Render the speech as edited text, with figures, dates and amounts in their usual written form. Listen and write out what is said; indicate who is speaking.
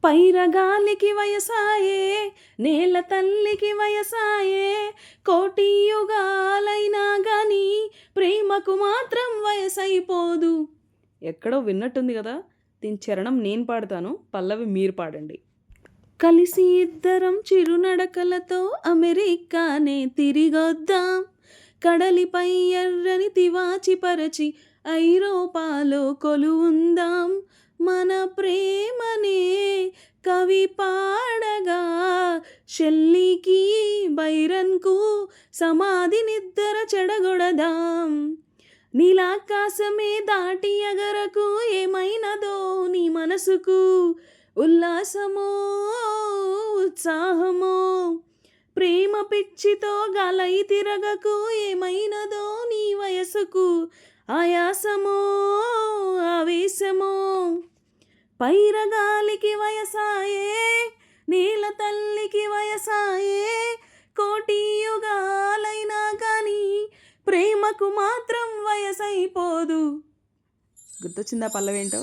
Speaker 1: పైరగాలికి వయసాయే, నేల తల్లికి వయసాయే, కోటి యుగాలైనా గాని ప్రేమకు మాత్రం వయసైపోదు. ఎక్కడో విన్నట్టుంది కదా. దీని చరణం నేను పాడతాను, పల్లవి మీరు పాడండి. కలిసి ఇద్దరం చిరునడకలతో అమెరికానే తిరిగొద్దాం, కడలిపై ఎర్రని తివాచి పరచి ఐరోపాలో కొలువుందాం. మన ప్రేమనే కవి పాడగా, షెల్లీకి బైరన్కు సమాధి నిద్ర చెడగొడదాం. నీలాకాశమే దాటి ఎగరకు, ఏమైనదో నీ మనసుకు, ఉల్లాసమో ఉత్సాహమో, ప్రేమ పిచ్చితో గాలై తిరగకు, ఏమైనదో నీ వయసుకు, ఆయాసమో ఆవేశమో. పైరగాలికి వయసాయే, నేల తల్లికి వయసాయే, కోటి యుగాలైనా కానీ ప్రేమకు మాత్రం వయసైపోదు. గుర్తొచ్చిందా పల్లవేంటో?